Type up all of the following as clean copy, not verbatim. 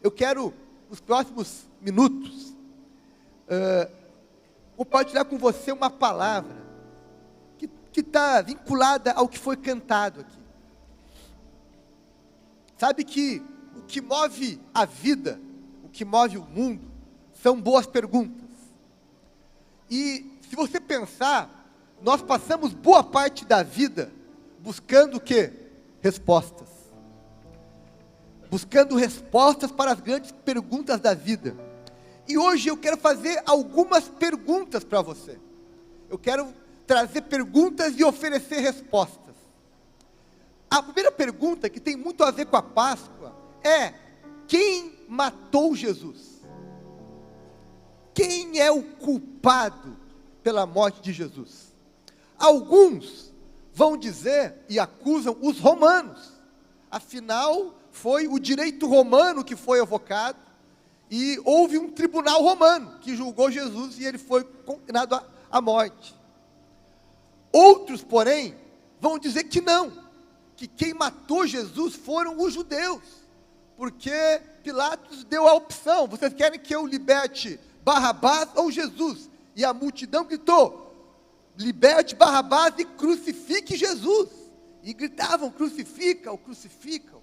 eu quero, nos próximos minutos, compartilhar com você uma palavra que está vinculada ao que foi cantado aqui. Sabe que o que move a vida, o que move o mundo, são boas perguntas. E se você pensar, nós passamos boa parte da vida buscando o quê? Respostas. Buscando respostas para as grandes perguntas da vida. E hoje eu quero fazer algumas perguntas para você. Eu quero trazer perguntas e oferecer respostas. A primeira pergunta, que tem muito a ver com a Páscoa, é: quem matou Jesus? Quem é o culpado pela morte de Jesus? Alguns vão dizer e acusam os romanos. Afinal, foi o direito romano que foi evocado, e houve um tribunal romano que julgou Jesus e ele foi condenado à morte. Outros, porém, vão dizer que não, que quem matou Jesus foram os judeus, porque Pilatos deu a opção: vocês querem que eu liberte Barrabás ou Jesus? E a multidão gritou: liberte Barrabás e crucifique Jesus. E gritavam: crucifica-o, crucifica-o.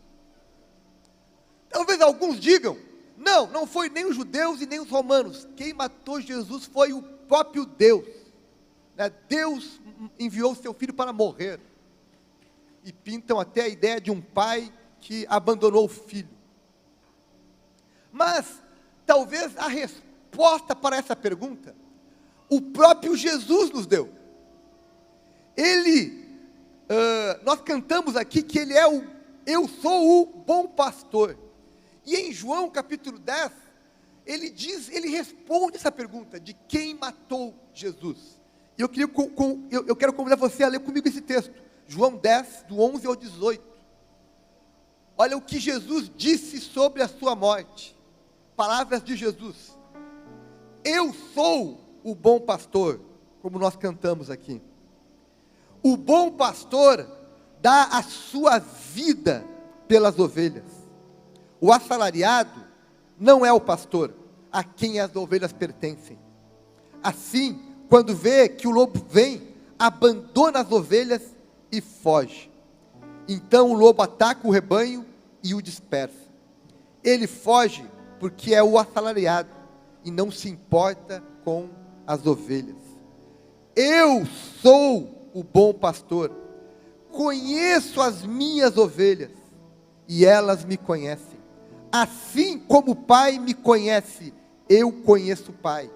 Talvez alguns digam: não, não foi nem os judeus e nem os romanos. Quem matou Jesus foi o próprio Deus. Deus enviou o seu filho para morrer. E pintam até a ideia de um pai que abandonou o filho. Mas, talvez a resposta para essa pergunta, o próprio Jesus nos deu. Nós cantamos aqui que ele é eu sou o bom pastor. E em João capítulo 10, ele responde essa pergunta de quem matou Jesus. E eu quero convidar você a ler comigo esse texto. João 10, do 11 ao 18. Olha o que Jesus disse sobre a sua morte. Palavras de Jesus: eu sou o bom pastor, como nós cantamos aqui. O bom pastor dá a sua vida pelas ovelhas. O assalariado não é o pastor a quem as ovelhas pertencem. Assim, quando vê que o lobo vem, abandona as ovelhas e foge. Então o lobo ataca o rebanho e o dispersa. Ele foge porque é o assalariado e não se importa com as ovelhas. Eu sou o bom pastor, conheço as minhas ovelhas e elas me conhecem. Assim como o Pai me conhece, eu conheço o Pai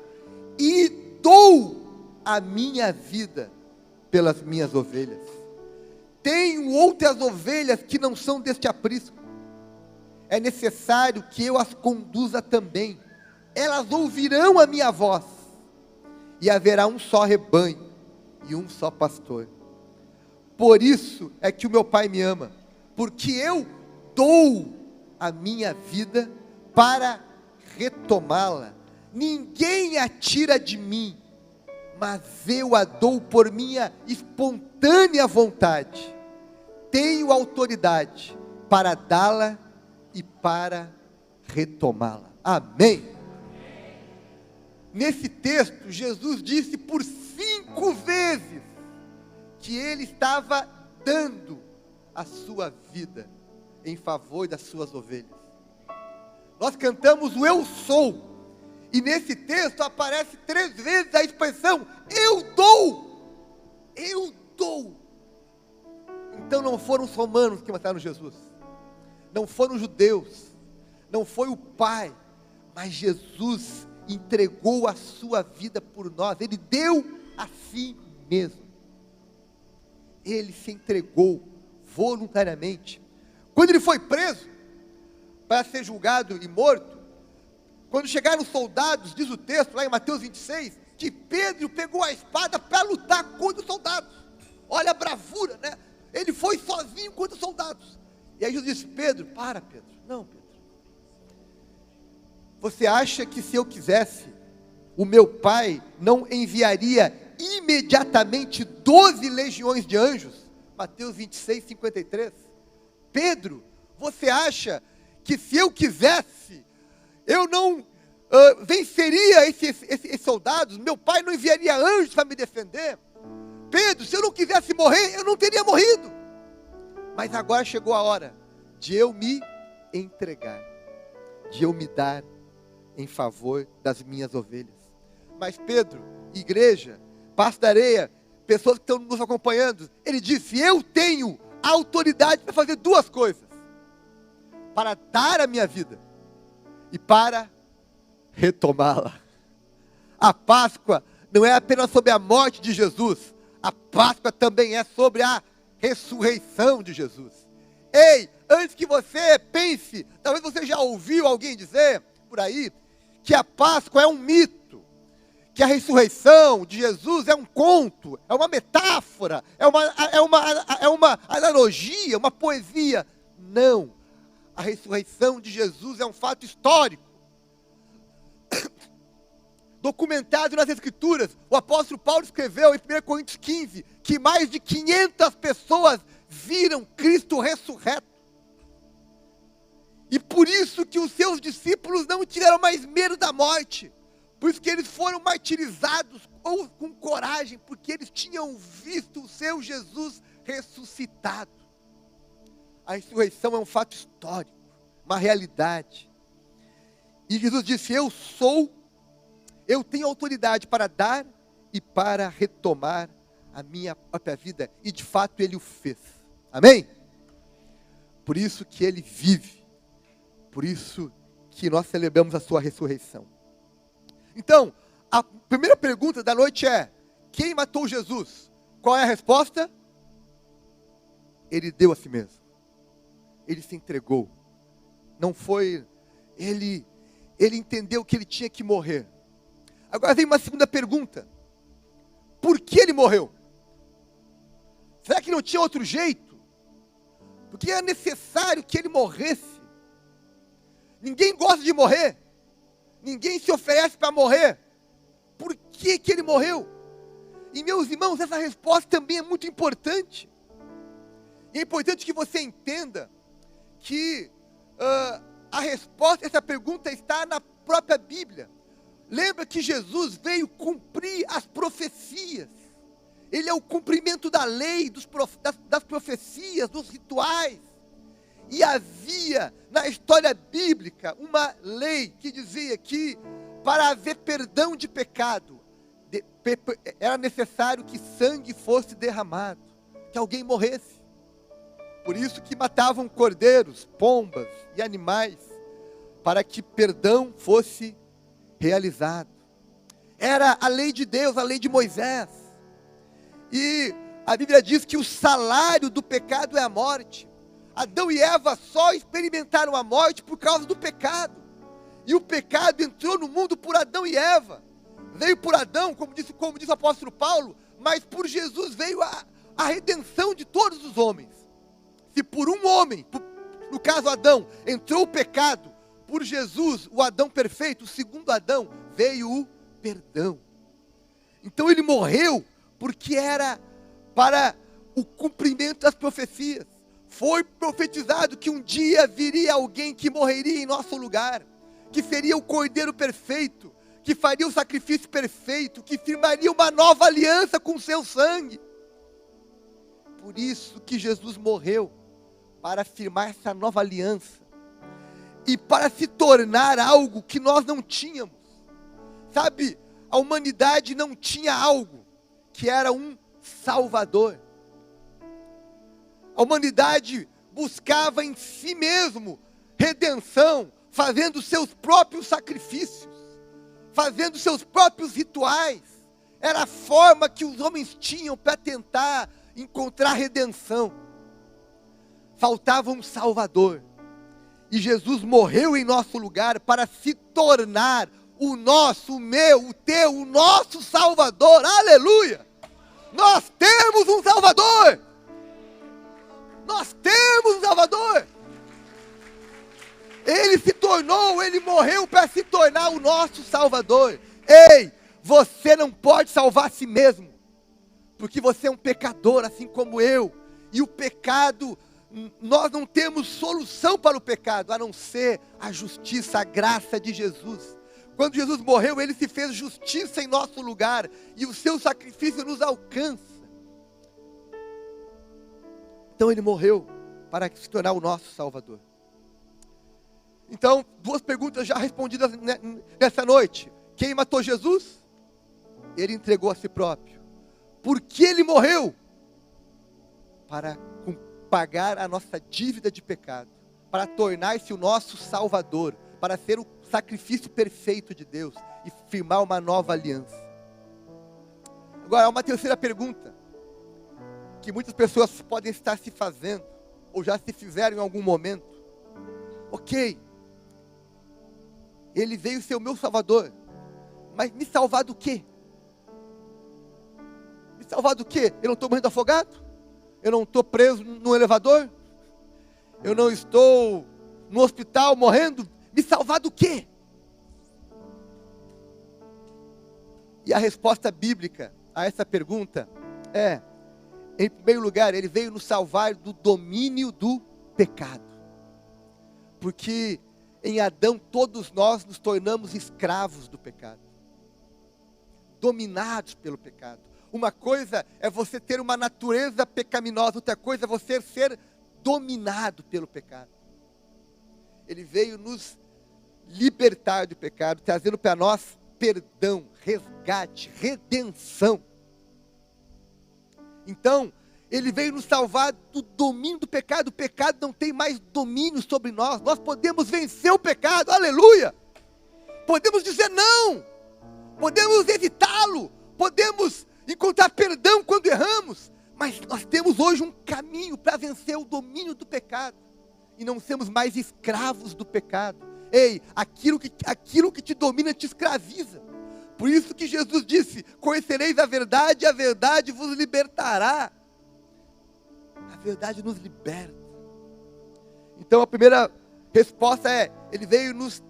e dou a minha vida pelas minhas ovelhas. Tenho outras ovelhas que não são deste aprisco. É necessário que eu as conduza também. Elas ouvirão a minha voz. E haverá um só rebanho e um só pastor. Por isso é que o meu Pai me ama, porque eu dou a minha vida para retomá-la. Ninguém a tira de mim, mas eu a dou por minha espontânea vontade. Tenho autoridade para dá-la e para retomá-la. Amém? Nesse texto, Jesus disse por 5 vezes que ele estava dando a sua vida em favor das suas ovelhas. Nós cantamos o eu sou. E nesse texto aparece 3 vezes a expressão eu dou. Eu dou. Então não foram os romanos que mataram Jesus. Não foram os judeus. Não foi o Pai. Mas Jesus entregou a sua vida por nós. Ele deu a si mesmo. Ele se entregou voluntariamente. Quando ele foi preso para ser julgado e morto, quando chegaram os soldados, diz o texto lá em Mateus 26, que Pedro pegou a espada para lutar contra os soldados. Olha a bravura, né? Ele foi sozinho contra os soldados. E aí Jesus disse: Pedro, para Pedro. Não, Pedro. Você acha que se eu quisesse, o meu Pai não enviaria imediatamente 12 legiões de anjos? Mateus 26, 53. Pedro, você acha que se eu quisesse, eu não venceria esses soldados, meu pai não enviaria anjos para me defender. Pedro, se eu não quisesse morrer, eu não teria morrido. Mas agora chegou a hora de eu me entregar, de eu me dar em favor das minhas ovelhas. Mas Pedro, igreja, Passo da Areia, pessoas que estão nos acompanhando, ele disse: eu tenho a autoridade para fazer duas coisas: para dar a minha vida e para retomá-la. A Páscoa não é apenas sobre a morte de Jesus, a Páscoa também é sobre a ressurreição de Jesus. Ei, antes que você pense, talvez você já ouviu alguém dizer por aí, que a Páscoa é um mito, que a ressurreição de Jesus é um conto, é uma metáfora, é uma analogia, uma poesia. Não, a ressurreição de Jesus é um fato histórico, documentado nas Escrituras. O apóstolo Paulo escreveu em 1 Coríntios 15, que mais de 500 pessoas viram Cristo ressurreto. E por isso que os seus discípulos não tiveram mais medo da morte. Por isso que eles foram martirizados ou com coragem, porque eles tinham visto o seu Jesus ressuscitado. A ressurreição é um fato histórico, uma realidade. E Jesus disse: eu tenho autoridade para dar e para retomar a minha própria vida. E de fato Ele o fez. Amém? Por isso que Ele vive. Por isso que nós celebramos a sua ressurreição. Então, a primeira pergunta da noite é: quem matou Jesus? Qual é a resposta? Ele deu a si mesmo. Ele se entregou. Não foi... Ele entendeu que ele tinha que morrer. Agora vem uma segunda pergunta: por que ele morreu? Será que não tinha outro jeito? Porque é necessário que ele morresse. Ninguém gosta de morrer. Ninguém se oferece para morrer. Por que ele morreu? E meus irmãos, essa resposta também é muito importante. E é importante que você entenda que a resposta a essa pergunta está na própria Bíblia. Lembra que Jesus veio cumprir as profecias. Ele é o cumprimento da lei, das profecias, dos rituais. E havia na história bíblica uma lei que dizia que para haver perdão de pecado, era necessário que sangue fosse derramado, que alguém morresse. Por isso que matavam cordeiros, pombas e animais, para que perdão fosse realizado. Era a lei de Deus, a lei de Moisés. E a Bíblia diz que o salário do pecado é a morte. Adão e Eva só experimentaram a morte por causa do pecado. E o pecado entrou no mundo por Adão e Eva. Veio por Adão, como disse o apóstolo Paulo, mas por Jesus veio a redenção de todos os homens. Se por um homem, no caso Adão, entrou o pecado, por Jesus, o Adão perfeito, o segundo Adão, veio o perdão. Então ele morreu porque era para o cumprimento das profecias. Foi profetizado que um dia viria alguém que morreria em nosso lugar, que seria o cordeiro perfeito, que faria o sacrifício perfeito, que firmaria uma nova aliança com o seu sangue. Por isso que Jesus morreu, para firmar essa nova aliança. E para se tornar algo que nós não tínhamos. Sabe, a humanidade não tinha algo que era um Salvador. A humanidade buscava em si mesmo redenção, fazendo seus próprios sacrifícios, fazendo seus próprios rituais. Era a forma que os homens tinham para tentar encontrar redenção. Faltava um Salvador. E Jesus morreu em nosso lugar para se tornar o nosso, o meu, o teu, o nosso Salvador. Aleluia! Nós temos um Salvador! Nós temos um Salvador! Ele morreu para se tornar o nosso Salvador. Ei, você não pode salvar a si mesmo, porque você é um pecador assim como eu. E o pecado nós não temos solução para o pecado, a não ser a justiça, a graça de Jesus. Quando Jesus morreu, Ele se fez justiça em nosso lugar, e o seu sacrifício nos alcança. Então Ele morreu para se tornar o nosso Salvador. Então, 2 perguntas já respondidas nessa noite. Quem matou Jesus? Ele entregou a si próprio. Por que Ele morreu? Para pagar a nossa dívida de pecado, para tornar-se o nosso Salvador, para ser o sacrifício perfeito de Deus e firmar uma nova aliança. Agora, há uma terceira pergunta que muitas pessoas podem estar se fazendo, ou já se fizeram em algum momento. Ok, Ele veio ser o meu Salvador, mas me salvar do quê? Me salvar do quê? Eu não estou morrendo afogado? Eu não estou preso no elevador? Eu não estou no hospital morrendo? Me salvar do quê? E a resposta bíblica a essa pergunta é, em primeiro lugar, Ele veio nos salvar do domínio do pecado. Porque em Adão todos nós nos tornamos escravos do pecado, dominados pelo pecado. Uma coisa é você ter uma natureza pecaminosa, outra coisa é você ser dominado pelo pecado. Ele veio nos libertar do pecado, trazendo para nós perdão, resgate, redenção. Então, Ele veio nos salvar do domínio do pecado. O pecado não tem mais domínio sobre nós. Nós podemos vencer o pecado, aleluia. Podemos dizer não, podemos evitá-lo, podemos encontrar perdão quando erramos, mas nós temos hoje um caminho para vencer o domínio do pecado, e não sermos mais escravos do pecado. Ei, aquilo que te domina te escraviza. Por isso que Jesus disse, conhecereis a verdade, e a verdade vos libertará. A verdade nos liberta. Então a primeira resposta é, Ele veio nos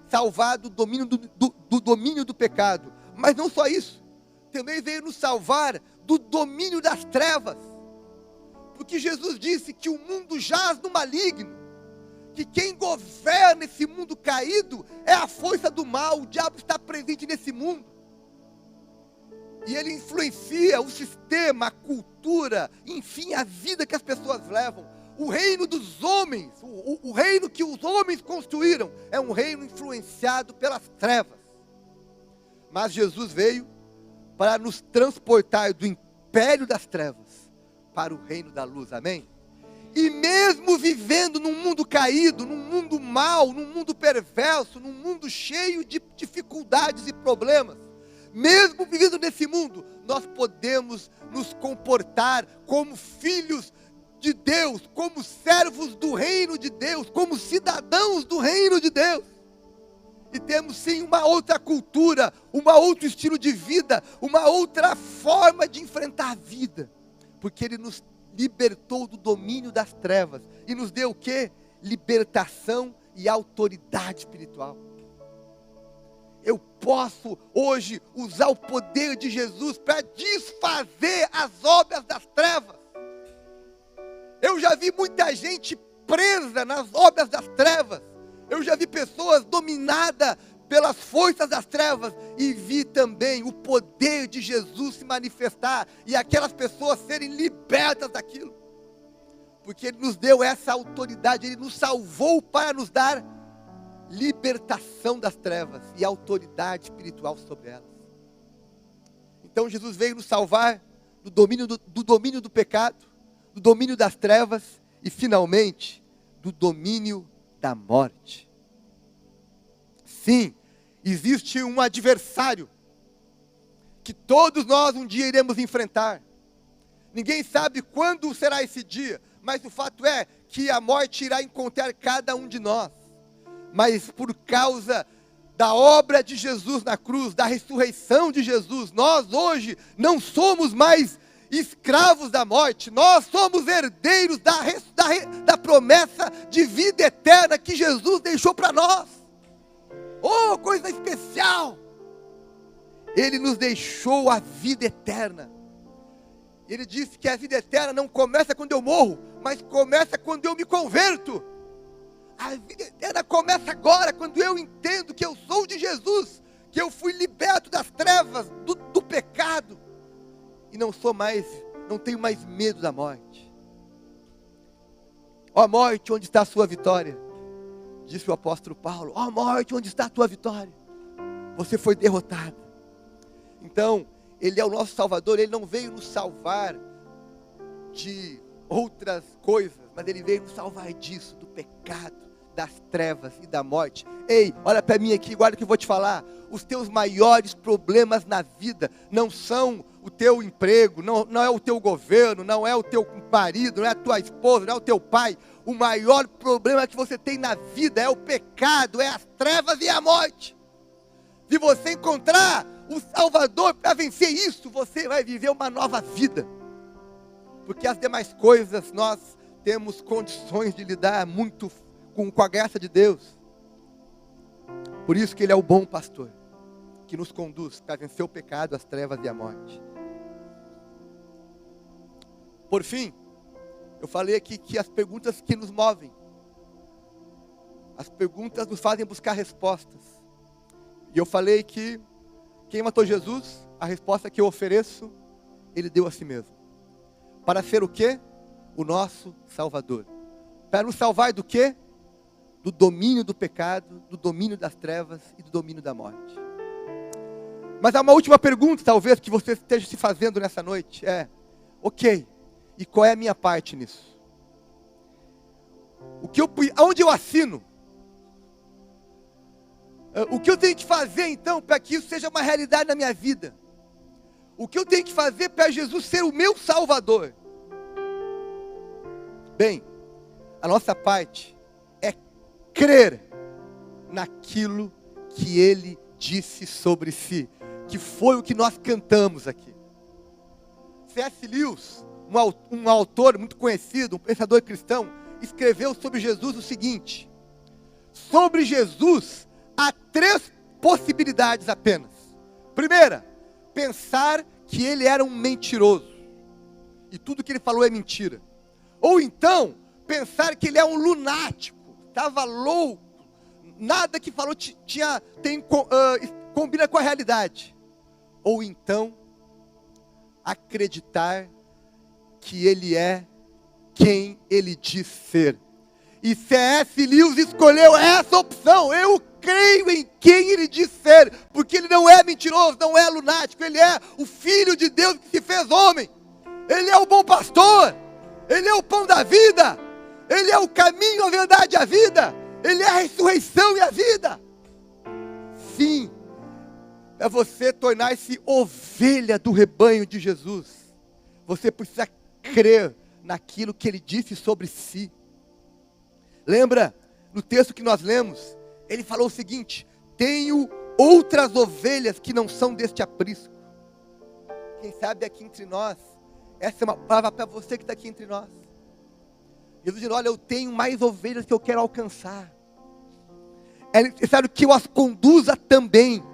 salvar do domínio do domínio do pecado. Mas não só isso, também veio nos salvar do domínio das trevas. Porque Jesus disse que o mundo jaz no maligno, que quem governa esse mundo caído é a força do mal. O diabo está presente nesse mundo, e ele influencia o sistema, a cultura, enfim, a vida que as pessoas levam. O reino dos homens, o reino que os homens construíram, é um reino influenciado pelas trevas. Mas Jesus veio para nos transportar do império das trevas para o reino da luz, amém? E mesmo vivendo num mundo caído, num mundo mau, num mundo perverso, num mundo cheio de dificuldades e problemas, mesmo vivendo nesse mundo, nós podemos nos comportar como filhos de Deus, como servos do reino de Deus, como cidadãos do reino de Deus. E temos sim uma outra cultura, um outro estilo de vida, uma outra forma de enfrentar a vida. Porque Ele nos libertou do domínio das trevas e nos deu o quê? Libertação e autoridade espiritual. Eu posso hoje usar o poder de Jesus para desfazer as obras das trevas. Eu já vi muita gente presa nas obras das trevas. Eu já vi pessoas dominadas pelas forças das trevas, e vi também o poder de Jesus se manifestar, e aquelas pessoas serem libertas daquilo, porque Ele nos deu essa autoridade. Ele nos salvou para nos dar libertação das trevas e autoridade espiritual sobre elas. Então Jesus veio nos salvar do domínio do pecado, do domínio das trevas e finalmente do domínio da morte. Sim, existe um adversário que todos nós um dia iremos enfrentar. Ninguém sabe quando será esse dia, mas o fato é que a morte irá encontrar cada um de nós. Mas por causa da obra de Jesus na cruz, da ressurreição de Jesus, nós hoje não somos mais escravos da morte. Nós somos herdeiros da promessa de vida eterna que Jesus deixou para nós. Oh, coisa especial! Ele nos deixou a vida eterna. Ele disse que a vida eterna não começa quando eu morro, mas começa quando eu me converto. A vida eterna começa agora, quando eu entendo que eu sou de Jesus, que eu fui liberto das trevas, do pecado, e não tenho mais medo da morte. Ó morte, onde está a sua vitória? Disse o apóstolo Paulo. Ó morte, onde está a tua vitória? Você foi derrotado. Então, Ele é o nosso Salvador. Ele não veio nos salvar de outras coisas, mas Ele veio nos salvar disso, do pecado, das trevas e da morte. Ei, olha para mim aqui, guarda o que eu vou te falar. Os teus maiores problemas na vida não são o teu emprego, não é o teu governo, não é o teu marido, não é a tua esposa, não é o teu pai. O maior problema que você tem na vida é o pecado, é as trevas e a morte. Se você encontrar o Salvador para vencer isso, você vai viver uma nova vida. Porque as demais coisas nós temos condições de lidar muito com a graça de Deus. Por isso que Ele é o bom pastor, que nos conduz para vencer o pecado, as trevas e a morte. Por fim, eu falei aqui que as perguntas que nos movem, as perguntas nos fazem buscar respostas. E eu falei que quem matou Jesus, a resposta que eu ofereço, Ele deu a si mesmo. Para ser o quê? O nosso Salvador. Para nos salvar do quê? Do domínio do pecado, do domínio das trevas e do domínio da morte. Mas há uma última pergunta, talvez, que você esteja se fazendo nessa noite. Ok, e qual é a minha parte nisso? Aonde eu assino? O que eu tenho que fazer então para que isso seja uma realidade na minha vida? O que eu tenho que fazer para Jesus ser o meu Salvador? Bem, a nossa parte é crer naquilo que Ele disse sobre si, que foi o que nós cantamos aqui. C.S. Lewis, um autor muito conhecido, um pensador cristão, escreveu sobre Jesus o seguinte: sobre Jesus há 3 possibilidades apenas. Primeira, pensar que Ele era um mentiroso e tudo que Ele falou é mentira. Ou então, pensar que Ele é um lunático, estava louco, nada que falou combina com a realidade. Ou então, acreditar que Ele é quem Ele diz ser. E C.S. Lewis escolheu essa opção. Eu creio em quem Ele diz ser, porque Ele não é mentiroso, não é lunático, Ele é o Filho de Deus que se fez homem. Ele é o bom pastor, Ele é o pão da vida, Ele é o caminho, a verdade e a vida, Ele é a ressurreição e a vida. Sim, é você tornar-se ovelha do rebanho de Jesus. Você precisa crer naquilo que Ele disse sobre si. Lembra, no texto que nós lemos, Ele falou o seguinte: tenho outras ovelhas que não são deste aprisco. Quem sabe aqui entre nós, essa é uma palavra para você que está aqui entre nós. Jesus diz: olha, eu tenho mais ovelhas que eu quero alcançar. É necessário que eu as conduza também,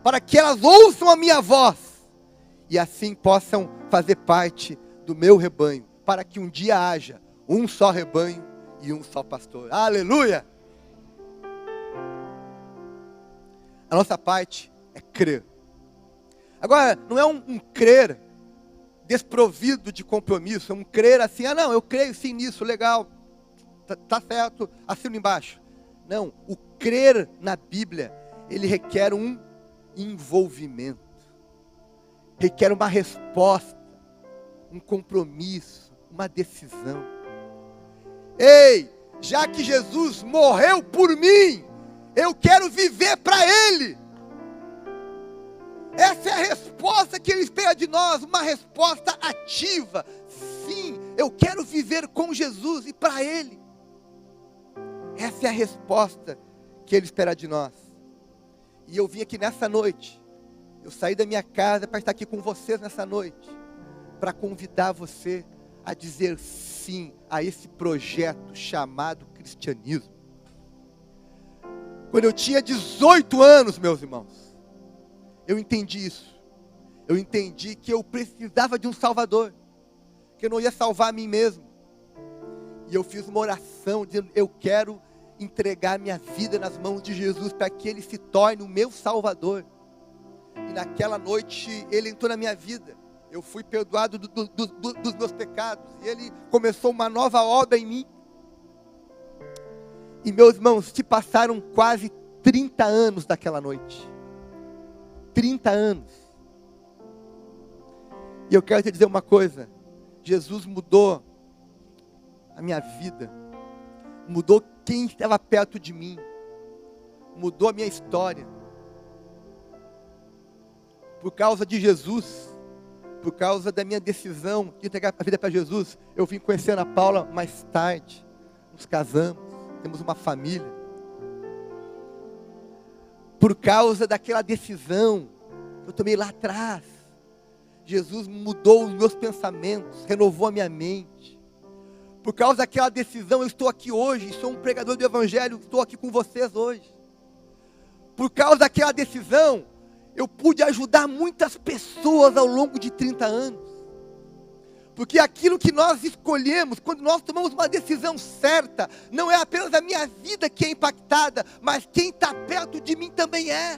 para que elas ouçam a minha voz, e assim possam fazer parte do meu rebanho, para que um dia haja um só rebanho e um só pastor. Aleluia! A nossa parte é crer. Agora, não é um crer desprovido de compromisso, é um crer assim: não, eu creio sim nisso, legal, tá certo, assino embaixo. Não, o crer na Bíblia, ele requer um envolvimento, requer uma resposta, um compromisso, uma decisão. Ei, já que Jesus morreu por mim, eu quero viver para Ele. Essa é a resposta que Ele espera de nós, uma resposta ativa. Sim, eu quero viver com Jesus e para Ele. Essa é a resposta que Ele espera de nós. E eu vim aqui nessa noite, eu saí da minha casa para estar aqui com vocês nessa noite, para convidar você a dizer sim a esse projeto chamado cristianismo. Quando eu tinha 18 anos, meus irmãos, eu entendi isso. Eu entendi que eu precisava de um Salvador. que eu não ia salvar a mim mesmo. E eu fiz uma oração dizendo: eu quero entregar minha vida nas mãos de Jesus para que Ele se torne o meu Salvador. E naquela noite Ele entrou na minha vida. Eu fui perdoado dos meus pecados. E Ele começou uma nova obra em mim. E meus irmãos, se passaram quase 30 anos daquela noite. 30 anos. E eu quero te dizer uma coisa. Jesus mudou a minha vida. Mudou quem estava perto de mim. Mudou a minha história. Por causa de Jesus, por causa da minha decisão de entregar a vida para Jesus, eu vim conhecer a Ana Paula mais tarde. Nos casamos, temos uma família. Por causa daquela decisão que eu tomei lá atrás, Jesus mudou os meus pensamentos, renovou a minha mente. Por causa daquela decisão eu estou aqui hoje, sou um pregador do Evangelho, estou aqui com vocês hoje. Por causa daquela decisão, eu pude ajudar muitas pessoas ao longo de 30 anos. Porque aquilo que nós escolhemos, quando nós tomamos uma decisão certa, não é apenas a minha vida que é impactada, mas quem está perto de mim também é.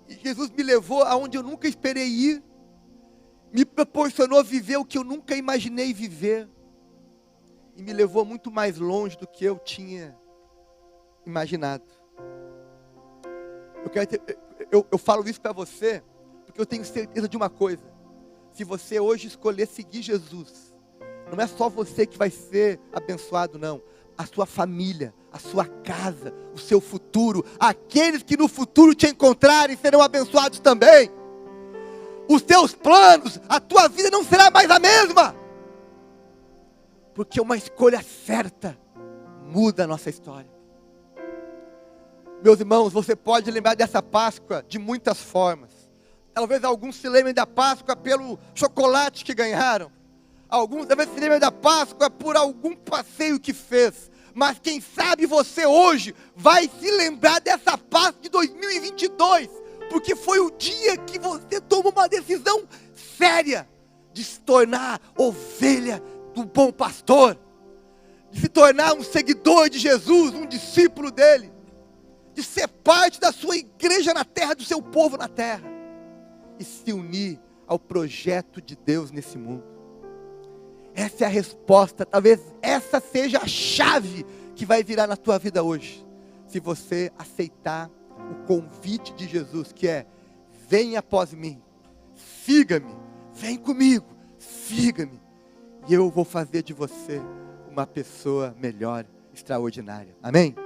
E Jesus me levou aonde eu nunca esperei ir, me proporcionou viver o que eu nunca imaginei viver, e me levou muito mais longe do que eu tinha imaginado. Eu falo isso para você, porque eu tenho certeza de uma coisa: se você hoje escolher seguir Jesus, não é só você que vai ser abençoado, não. A sua família, a sua casa, o seu futuro, aqueles que no futuro te encontrarem serão abençoados também. Os teus planos, a tua vida não será mais a mesma. Porque uma escolha certa muda a nossa história. Meus irmãos, você pode lembrar dessa Páscoa de muitas formas. Talvez alguns se lembrem da Páscoa pelo chocolate que ganharam. Alguns talvez se lembrem da Páscoa por algum passeio que fez. Mas quem sabe você hoje vai se lembrar dessa Páscoa de 2022. Porque foi o dia que você tomou uma decisão séria de se tornar ovelha do bom pastor. De se tornar um seguidor de Jesus, um discípulo dele. De ser parte da sua igreja na terra, do seu povo na terra. E se unir ao projeto de Deus nesse mundo. Essa é a resposta, talvez essa seja a chave que vai virar na tua vida hoje. Se você aceitar o convite de Jesus, que é: venha após mim, siga-me, vem comigo, siga-me. E eu vou fazer de você uma pessoa melhor, extraordinária. Amém?